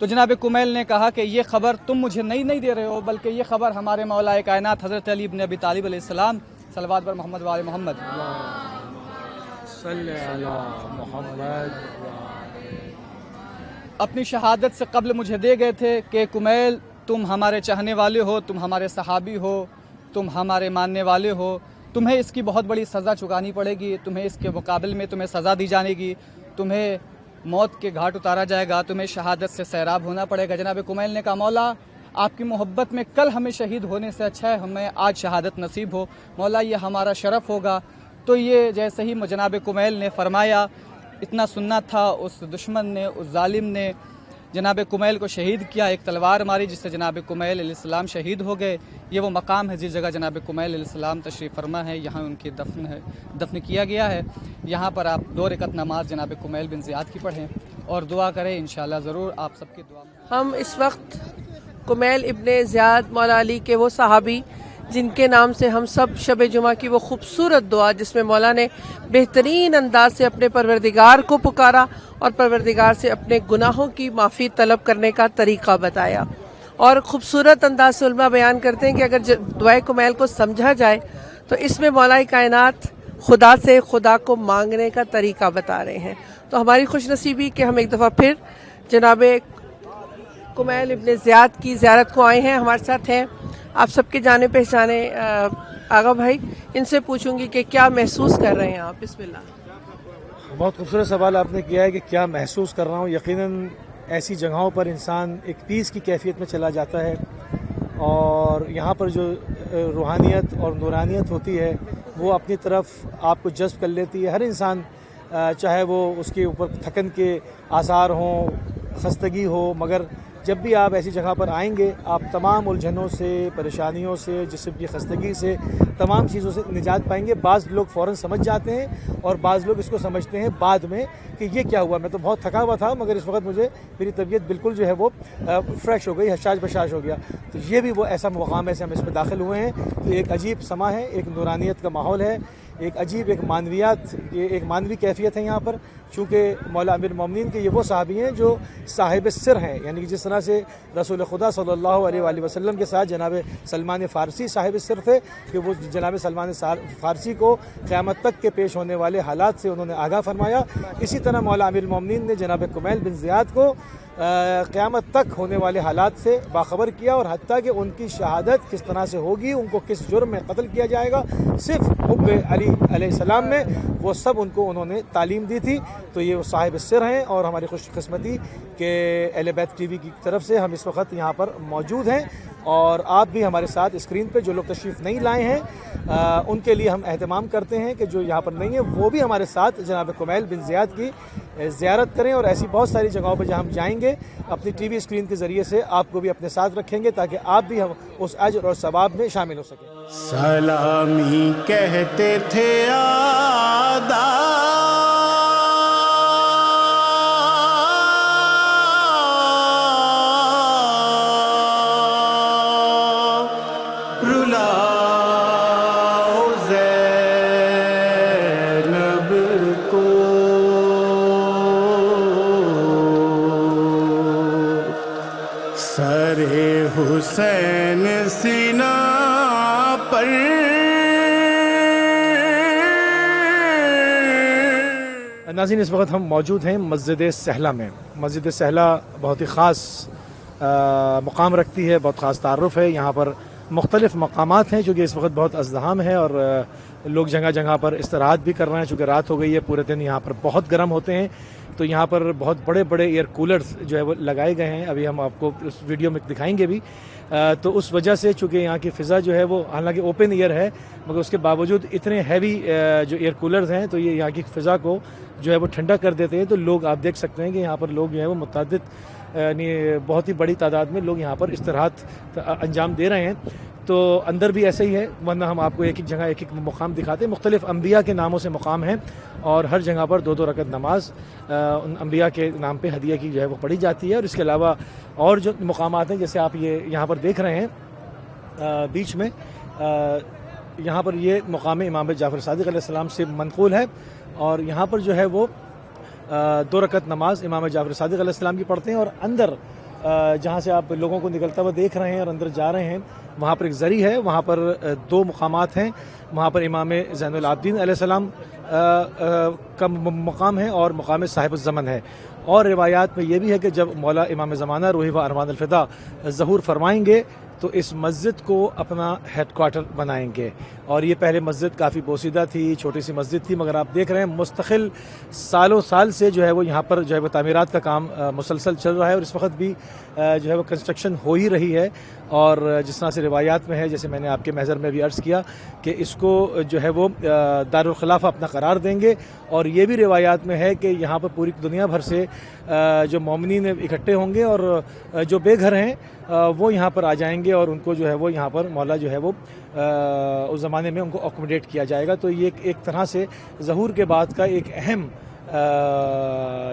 تو جناب کمیل نے کہا کہ یہ خبر تم مجھے نہیں دے رہے ہو، بلکہ یہ خبر ہمارے مولا کائنات حضرت علی ابن ابی طالب علیہ السلام صلوات بر محمد و آل محمد صلی علی محمد اپنی شہادت سے قبل مجھے دے گئے تھے کہ کمیل تم ہمارے چاہنے والے ہو، تم ہمارے صحابی ہو، تم ہمارے ماننے والے ہو، تمہیں اس کی بہت بڑی سزا چکانی پڑے گی، تمہیں اس کے مقابل میں تمہیں سزا دی جانے گی، تمہیں موت کے گھاٹ اتارا جائے گا، تمہیں شہادت سے سیراب ہونا پڑے گا۔ جناب کمیل نے کہا مولا آپ کی محبت میں کل ہمیں شہید ہونے سے اچھا ہے ہمیں آج شہادت نصیب ہو، مولا یہ ہمارا شرف ہوگا۔ تو یہ جیسے ہی جناب کمیل نے فرمایا، اتنا سننا تھا، اس دشمن نے، اس ظالم نے جناب کمیل کو شہید کیا، ایک تلوار ماری جس سے جناب کمیل علیہ السلام شہید ہو گئے۔ یہ وہ مقام ہے جس جگہ جناب کمیل علیہ السلام تشریف فرما ہے، یہاں ان کی دفن کیا گیا ہے۔ یہاں پر آپ 2 رکعت نماز جناب کمیل بن زیاد کی پڑھیں اور دعا کریں، انشاءاللہ ضرور آپ سب کی دعا میں۔ ہم اس وقت کمیل ابن زیاد مولا علی کے وہ صحابی جن کے نام سے ہم سب شب جمعہ کی وہ خوبصورت دعا جس میں مولا نے بہترین انداز سے اپنے پروردگار کو پکارا اور پروردگار سے اپنے گناہوں کی معافی طلب کرنے کا طریقہ بتایا، اور خوبصورت انداز سے علماء بیان کرتے ہیں کہ اگر دعائے کمیل کو سمجھا جائے تو اس میں مولا کائنات خدا سے خدا کو مانگنے کا طریقہ بتا رہے ہیں۔ تو ہماری خوش نصیبی کہ ہم ایک دفعہ پھر جناب کمیل ابن زیاد کی زیارت کو آئے ہیں، ہمارے ساتھ ہیں آپ سب کے جانے پہچانے آغا بھائی، ان سے پوچھوں گی کہ کیا محسوس کر رہے ہیں آپ؟ بسم اللہ۔ بہت خوبصورت سوال آپ نے کیا ہے کہ کیا محسوس کر رہا ہوں۔ یقیناً ایسی جگہوں پر انسان ایک پیس کی کیفیت میں چلا جاتا ہے، اور یہاں پر جو روحانیت اور نورانیت ہوتی ہے وہ اپنی طرف آپ کو جذب کر لیتی ہے۔ ہر انسان چاہے وہ اس کے اوپر تھکن کے آثار ہوں، خستگی ہو، مگر جب بھی آپ ایسی جگہ پر آئیں گے آپ تمام الجھنوں سے، پریشانیوں سے، جسم کی خستگی سے، تمام چیزوں سے نجات پائیں گے۔ بعض لوگ فوراً سمجھ جاتے ہیں اور بعض لوگ اس کو سمجھتے ہیں بعد میں کہ یہ کیا ہوا، میں تو بہت تھکا ہوا تھا مگر اس وقت مجھے میری طبیعت بالکل جو ہے وہ فریش ہو گئی، حشاش بشاش ہو گیا۔ تو یہ بھی وہ ایسا مقام ہے سے ہم اس میں داخل ہوئے ہیں۔ تو ایک عجیب سما ہے، ایک نورانیت کا ماحول ہے، ایک عجیب ایک معنویات، یہ ایک معنوی کیفیت ہے یہاں پر، چونکہ مولا امیر المومنین کے یہ وہ صحابی ہیں جو صاحب سر ہیں، یعنی کہ جس طرح سے رسول خدا صلی اللہ علیہ وآلہ وسلم کے ساتھ جناب سلمان فارسی صاحب سر تھے کہ وہ جناب سلمان فارسی کو قیامت تک کے پیش ہونے والے حالات سے انہوں نے آگاہ فرمایا، اسی طرح مولا امیر المومنین نے جناب کمیل بن زیاد کو قیامت تک ہونے والے حالات سے باخبر کیا، اور حتیٰ کہ ان کی شہادت کس طرح سے ہوگی، ان کو کس جرم میں قتل کیا جائے گا، صرف حب علی علیہ السلام میں وہ سب ان کو انہوں نے تعلیم دی تھی۔ تو یہ صاحب سر ہیں، اور ہماری خوش قسمتی کہ اہل بیت ٹی وی کی طرف سے ہم اس وقت یہاں پر موجود ہیں، اور آپ بھی ہمارے ساتھ اسکرین پہ جو لوگ تشریف نہیں لائے ہیں ان کے لیے ہم اہتمام کرتے ہیں کہ جو یہاں پر نہیں ہیں وہ بھی ہمارے ساتھ جناب کمیل بن زیاد کی زیارت کریں، اور ایسی بہت ساری جگہوں پہ جہاں ہم جائیں گے اپنی ٹی وی اسکرین کے ذریعے سے آپ کو بھی اپنے ساتھ رکھیں گے تاکہ آپ بھی ہم اس اجر اور ثواب میں شامل ہو سکیں۔ سلامی کہتے تھے حسین سینہ پر ناظرین اس وقت ہم موجود ہیں مسجد سہلہ میں۔ مسجد سہلہ بہت ہی خاص مقام رکھتی ہے، بہت خاص تعارف ہے۔ یہاں پر مختلف مقامات ہیں چونکہ اس وقت بہت ازدحام ہے، اور لوگ جگہ جگہ پر استراحت بھی کر رہے ہیں چونکہ رات ہو گئی ہے، پورے دن یہاں پر بہت گرم ہوتے ہیں۔ تو یہاں پر بہت بڑے بڑے ایئر کولرز جو ہے وہ لگائے گئے ہیں، ابھی ہم آپ کو اس ویڈیو میں دکھائیں گے بھی۔ تو اس وجہ سے چونکہ یہاں کی فضا جو ہے وہ حالانکہ اوپن ایئر ہے مگر اس کے باوجود اتنے ہیوی جو ایئر کولرز ہیں تو یہ یہاں کی فضا کو جو ہے وہ ٹھنڈا کر دیتے ہیں۔ تو لوگ آپ دیکھ سکتے ہیں کہ یہاں پر لوگ جو ہے وہ متعدد یعنی بہت ہی بڑی تعداد میں لوگ یہاں پر استراحت انجام دے رہے ہیں۔ تو اندر بھی ایسا ہی ہے، ورنہ ہم آپ کو ایک ایک جگہ ایک ایک مقام دکھاتے ہیں۔ مختلف انبیاء کے ناموں سے مقام ہیں، اور ہر جگہ پر 2 رکعت نماز ان انبیاء کے نام پہ ہدیہ کی جو ہے وہ پڑھی جاتی ہے۔ اور اس کے علاوہ اور جو مقامات ہیں جیسے آپ یہ یہاں پر دیکھ رہے ہیں بیچ میں، یہاں پر یہ مقام امام جعفر صادق علیہ السلام سے منقول ہے، اور یہاں پر جو ہے وہ 2 رکعت نماز امام جعفر صادق علیہ السلام کی پڑھتے ہیں، اور اندر جہاں سے آپ لوگوں کو نکلتا ہوا دیکھ رہے ہیں اور اندر جا رہے ہیں، وہاں پر ایک زری ہے، وہاں پر 2 مقامات ہیں. وہاں پر امام زین العابدین علیہ السلام کا مقام ہے اور مقام صاحب الزمن ہے. اور روایات میں یہ بھی ہے کہ جب مولا امام زمانہ روحی و ارمان الفدا ظہور فرمائیں گے تو اس مسجد کو اپنا ہیڈ کوارٹر بنائیں گے. اور یہ پہلے مسجد کافی بوسیدہ تھی، چھوٹی سی مسجد تھی، مگر آپ دیکھ رہے ہیں مستقل سالوں سال سے جو ہے وہ یہاں پر جو ہے وہ تعمیرات کا کام مسلسل چل رہا ہے، اور اس وقت بھی جو ہے وہ کنسٹرکشن ہو ہی رہی ہے. اور جس طرح سے روایات میں ہے، جیسے میں نے آپ کے محضر میں بھی عرض کیا کہ اس کو جو ہے وہ دارالخلافہ اپنا قرار دیں گے. اور یہ بھی روایات میں ہے کہ یہاں پر پوری دنیا بھر سے جو مومنین اکٹھے ہوں گے اور جو بے گھر ہیں وہ یہاں پر آ جائیں گے، اور ان کو جو ہے وہ یہاں پر مولا جو ہے وہ اس زمانے میں ان کو اکوموڈیٹ کیا جائے گا. تو یہ ایک طرح سے ظہور کے بعد کا ایک اہم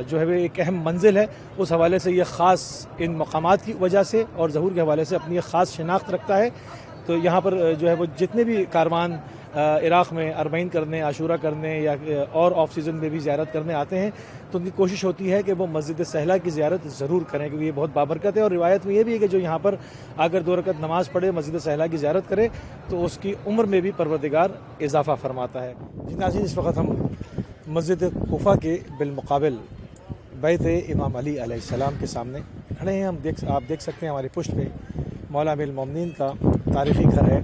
جو ہے وہ ایک اہم منزل ہے. اس حوالے سے یہ خاص ان مقامات کی وجہ سے اور ظہور کے حوالے سے اپنی ایک خاص شناخت رکھتا ہے. تو یہاں پر جو ہے وہ جتنے بھی کاروان عراق میں اربعین کرنے، عاشورہ کرنے یا اور آف سیزن میں بھی زیارت کرنے آتے ہیں تو ان کی کوشش ہوتی ہے کہ وہ مسجد سہلا کی زیارت ضرور کریں، کیونکہ یہ بہت بابرکت ہے. اور روایت میں یہ بھی ہے کہ جو یہاں پر اگر 2 رکعت نماز پڑھے، مسجد سہلا کی زیارت کرے تو اس کی عمر میں بھی پروردگار اضافہ فرماتا ہے. جی ناظرین، اس وقت ہم مسجد کوفہ کے بالمقابل بیت امام علی علیہ السلام کے سامنے کھڑے ہیں. آپ دیکھ سکتے ہیں ہماری پشت پہ مولا امیر المومنین کا تاریخی گھر ہے،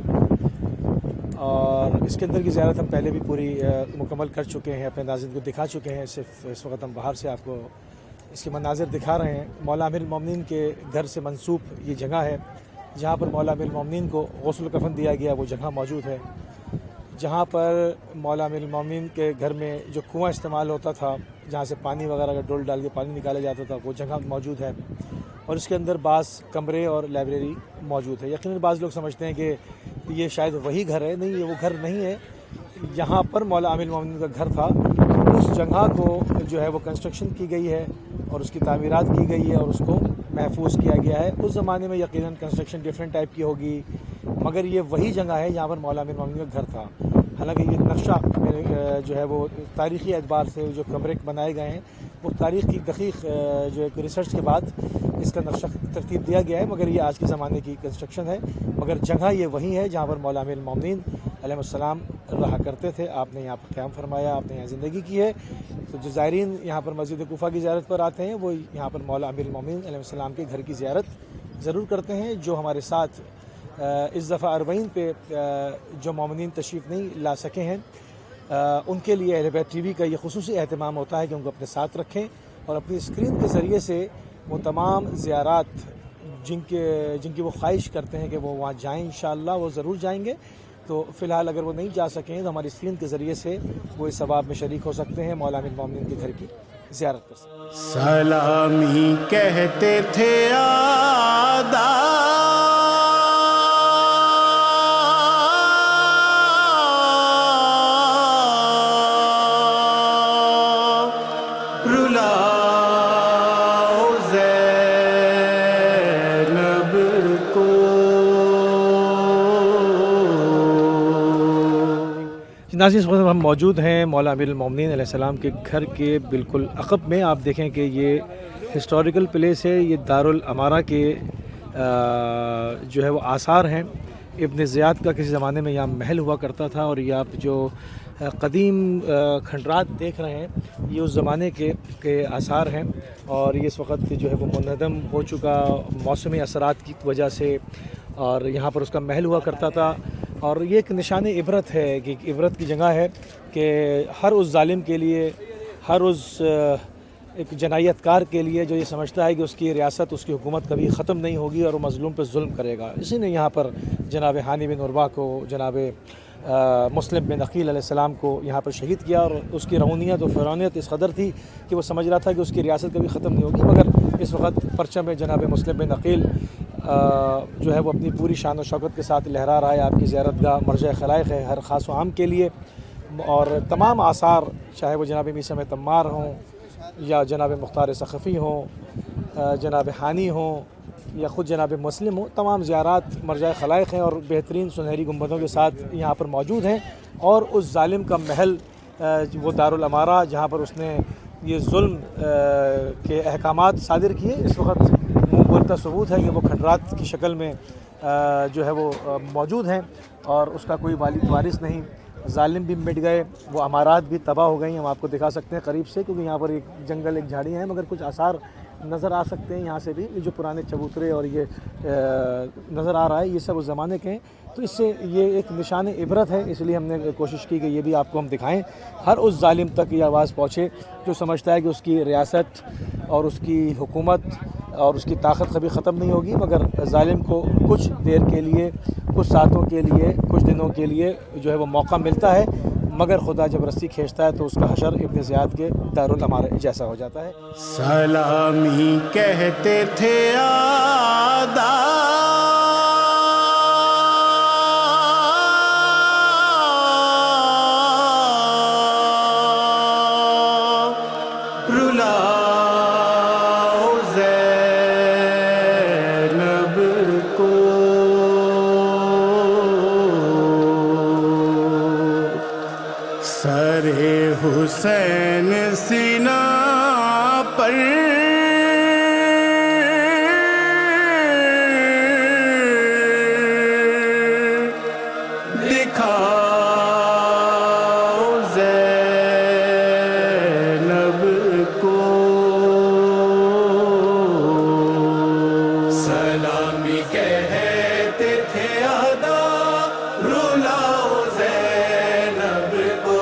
اور اس کے اندر کی زیارت ہم پہلے بھی پوری مکمل کر چکے ہیں، اپنے ناظرین کو دکھا چکے ہیں. صرف اس وقت ہم باہر سے آپ کو اس کے مناظر دکھا رہے ہیں. مولا امیر المومنین کے گھر سے منسوب یہ جگہ ہے جہاں پر مولا امیر المومنین کو غسل و کفن دیا گیا، وہ جگہ موجود ہے. جہاں پر مولا امیر المومنین کے گھر میں جو کنواں استعمال ہوتا تھا، جہاں سے پانی وغیرہ کا ڈول ڈال کے پانی نکالا جاتا تھا، وہ جگہ موجود ہے. اور اس کے اندر بعض کمرے اور لائبریری موجود ہے. یقیناً بعض لوگ سمجھتے ہیں کہ یہ شاید وہی گھر ہے. نہیں، یہ وہ گھر نہیں ہے. یہاں پر مولا امیر المومنین کا گھر تھا. اس جگہ کو جو ہے وہ کنسٹرکشن کی گئی ہے اور اس کی تعمیرات کی گئی ہے اور اس کو محفوظ کیا گیا ہے. اس زمانے میں یقیناً کنسٹرکشن ڈیفرنٹ ٹائپ کی ہوگی، مگر یہ وہی جگہ ہے جہاں پر مولا امیر المومنین کا گھر تھا. حالانکہ یہ نقشہ جو ہے وہ تاریخی اعتبار سے جو کمرے بنائے گئے ہیں وہ تاریخ کی دقیق جو ایک ریسرچ کے بعد اس کا نقشہ ترتیب دیا گیا ہے، مگر یہ آج کے زمانے کی کنسٹرکشن ہے. مگر جگہ یہ وہی ہے جہاں پر مولا امیر المومنین علیہ السلام رہا کرتے تھے. آپ نے یہاں پر قیام فرمایا، آپ نے یہاں زندگی کی ہے. تو جو زائرین یہاں پر مسجد کوفہ کی زیارت پر آتے ہیں وہ یہاں پر مولا امیر المومنین علیہ السلام کے گھر کی زیارت ضرور کرتے ہیں. جو ہمارے ساتھ اس دفعہ اربعین پہ جو مومنین تشریف نہیں لا سکے ہیں ان کے لیے اہل بیت ٹی وی کا یہ خصوصی اہتمام ہوتا ہے کہ ان کو اپنے ساتھ رکھیں اور اپنی اسکرین کے ذریعے سے وہ تمام زیارات جن کی وہ خواہش کرتے ہیں کہ وہ وہاں جائیں انشاءاللہ وہ ضرور جائیں گے. تو فی الحال اگر وہ نہیں جا سکیں تو ہماری اسکرین کے ذریعے سے وہ اس ثواب میں شریک ہو سکتے ہیں، مولا امیر المومنین کے گھر کی زیارت کر سکتے ہیں. سلامی کہتے تھے ناظرین، اس وقت ہم موجود ہیں مولا امیر المومنین علیہ السلام کے گھر کے بالکل عقب میں. آپ دیکھیں کہ یہ ہسٹوریکل پلیس ہے. یہ دارالامارہ کے جو ہے وہ آثار ہیں. ابن زیاد کا کسی زمانے میں یہاں محل ہوا کرتا تھا، اور یہ آپ جو قدیم کھنڈرات دیکھ رہے ہیں یہ اس زمانے کے آثار ہیں. اور یہ اس وقت جو ہے وہ منہدم ہو چکا موسمی اثرات کی وجہ سے، اور یہاں پر اس کا محل ہوا کرتا تھا. اور یہ ایک نشان عبرت ہے کہ عبرت کی جگہ ہے کہ ہر اس ظالم کے لیے، ہر اس ایک جنایت کار کے لیے جو یہ سمجھتا ہے کہ اس کی ریاست، اس کی حکومت کبھی ختم نہیں ہوگی اور وہ مظلوم پہ ظلم کرے گا، اسی نے یہاں پر جناب ہانی بن عروہ کو، جناب مسلم بن عقیل علیہ السلام کو یہاں پر شہید کیا. اور اس کی رونیت و فرونیت اس قدر تھی کہ وہ سمجھ رہا تھا کہ اس کی ریاست کبھی ختم نہیں ہوگی. مگر اس وقت پرچم جناب مسلم بن عقیل جو ہے وہ اپنی پوری شان و شوکت کے ساتھ لہرا رہا ہے. آپ کی زیارت گاہ مرجع خلائق ہے ہر خاص و عام کے لیے. اور تمام آثار، چاہے وہ جناب میثم تمار ہوں یا جناب مختار ثقفی ہوں، جناب ہانی ہوں یا خود جناب مسلم ہوں، تمام زیارات مرجع خلائق ہیں اور بہترین سنہری گنبدوں کے ساتھ یہاں پر موجود ہیں. اور اس ظالم کا محل وہ دارالامارہ جہاں پر اس نے یہ ظلم کے احکامات صادر کیے، اس وقت منہ پختہ ثبوت ہے کہ وہ کھنڈرات کی شکل میں جو ہے وہ موجود ہیں اور اس کا کوئی والد وارث نہیں. ظالم بھی مٹ گئے, وہ عمارات بھی تباہ ہو گئی. ہم آپ کو دکھا سکتے ہیں قریب سے, کیونکہ یہاں پر ایک جنگل ایک جھاڑیاں ہیں, مگر کچھ آثار نظر آ سکتے ہیں یہاں سے بھی. یہ جو پرانے چبوترے اور یہ نظر آ رہا ہے یہ سب اس زمانے کے ہیں. تو اس سے یہ ایک نشان عبرت ہے, اس لیے ہم نے کوشش کی کہ یہ بھی آپ کو ہم دکھائیں. ہر اس ظالم تک یہ آواز پہنچے جو سمجھتا ہے کہ اس کی ریاست اور اس کی حکومت اور اس کی طاقت کبھی ختم نہیں ہوگی, مگر ظالم کو کچھ دیر کے لیے, کچھ ساتوں کے لیے, کچھ دنوں کے لیے جو ہے وہ موقع ملتا ہے, مگر خدا جب رسی کھینچتا ہے تو اس کا حشر ابن زیاد کے دارالعمارہ جیسا ہو جاتا ہے. سلامی کہتے تھے آداب حسین سینہ پر دکھاؤ زینب کو. سلامی کہتے تھے ادا رلاؤ زینب کو.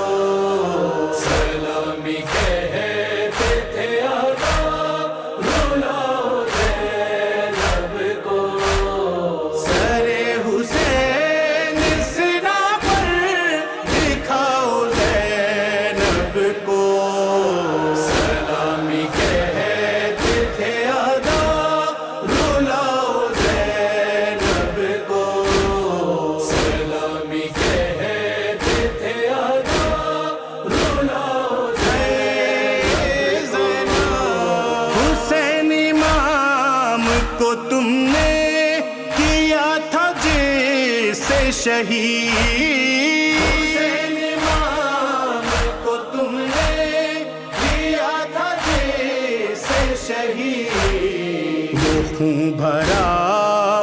شہید حسین امام کو تم نے کیا تھا جیسے شہید. وہ خون بھرا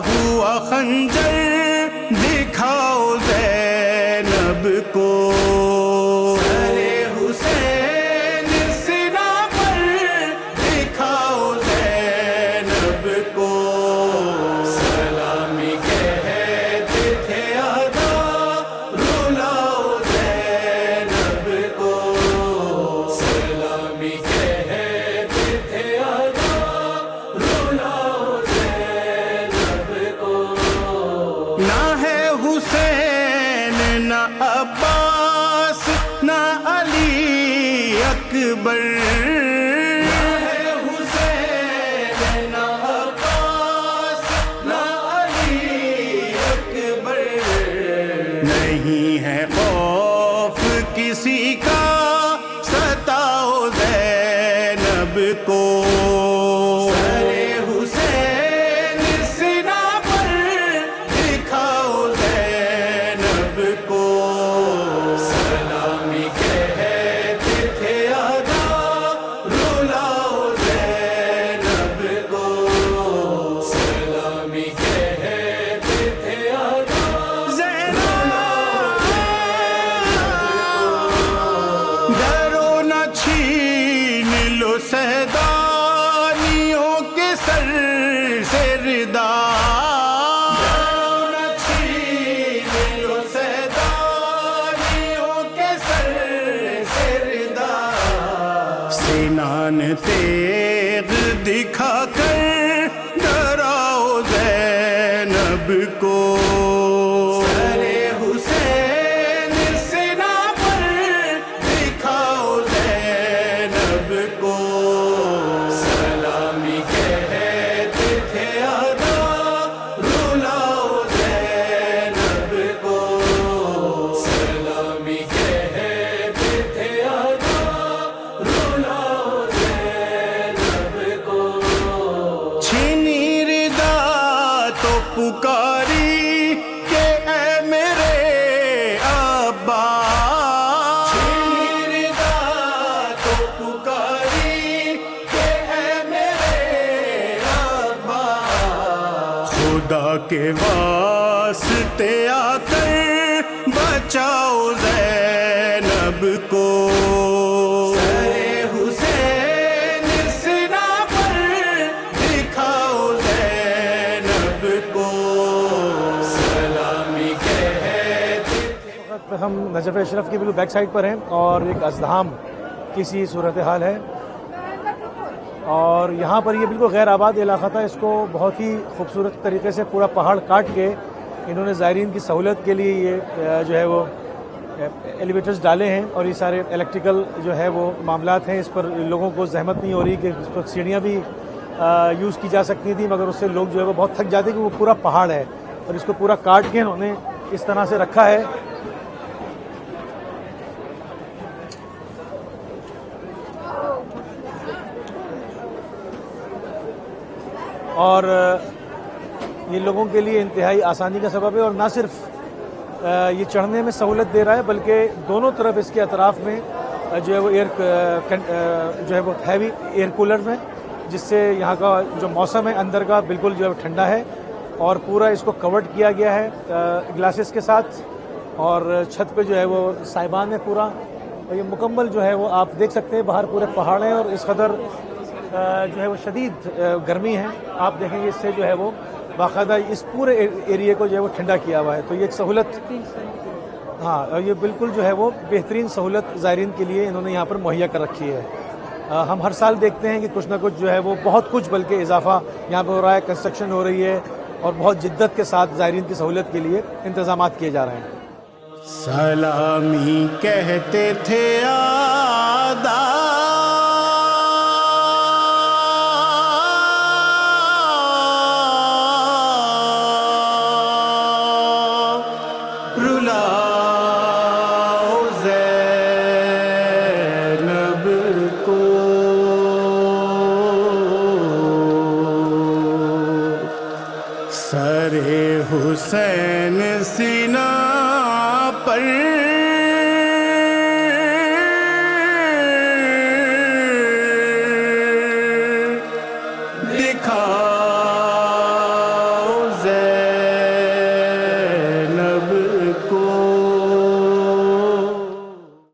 ہوا خنجر دکھاؤ زینب کو. حسین سینہ پر دکھاؤ زینب کو. سلامی عباس نہ علی اکبر. حسین نہ عباس نہ علی اکبر. نہیں ہے خوف کسی کا ستاؤ زینب کو. سہدانیوں کے سر سے ردا چھین لو. سہدانیوں کے سر سے ردا. سنان تیغ دکھا کر ڈراؤ زینب کو. دکھاؤ زینب کو سرے حسین سنا پر دکھاؤ زینب کو سلامی کہتے ہم نجف اشرف کی بالکل بیک سائڈ پر ہیں اور ایک ازدحام کی سی صورتحال ہے اور یہاں پر یہ بالکل غیر آباد علاقہ تھا. اس کو بہت ہی خوبصورت طریقے سے پورا پہاڑ کاٹ کے انہوں نے زائرین کی سہولت کے لیے یہ جو ہے وہ ایلیویٹرز ڈالے ہیں اور یہ سارے الیکٹریکل جو ہے وہ معاملات ہیں. اس پر لوگوں کو زحمت نہیں ہو رہی کہ اس پر سیڑھیاں بھی یوز کی جا سکتی تھیں مگر اس سے لوگ جو ہے وہ بہت تھک جاتے ہیں کہ وہ پورا پہاڑ ہے اور اس کو پورا کاٹ کے انہوں نے اس طرح سے رکھا ہے. اور یہ لوگوں کے لیے انتہائی آسانی کا سبب ہے اور نہ صرف یہ چڑھنے میں سہولت دے رہا ہے بلکہ دونوں طرف اس کے اطراف میں جو ہے وہ جو ہے وہ ہیوی ایئر کولر ہیں جس سے یہاں کا جو موسم ہے اندر کا بالکل جو ہے ٹھنڈا ہے اور پورا اس کو کورڈ کیا گیا ہے گلاسز کے ساتھ اور چھت پہ جو ہے وہ سائبان ہے پورا اور یہ مکمل جو ہے وہ آپ دیکھ سکتے ہیں باہر پورے پہاڑ ہیں اور اس قدر جو ہے وہ شدید گرمی ہے. آپ دیکھیں گے اس سے جو ہے وہ باقاعدہ اس پورے ایریے کو جو ہے وہ ٹھنڈا کیا ہوا ہے. تو یہ ایک سہولت ہاں اور یہ بالکل جو ہے وہ بہترین سہولت زائرین کے لیے انہوں نے یہاں پر مہیا کر رکھی ہے. ہم ہر سال دیکھتے ہیں کہ کچھ نہ کچھ جو ہے وہ بہت کچھ بلکہ اضافہ یہاں پہ ہو رہا ہے, کنسٹرکشن ہو رہی ہے اور بہت جدت کے ساتھ زائرین کی سہولت کے لیے انتظامات کیے جا رہے ہیں. سلامی کہتے تھے آداب حسین سینا پر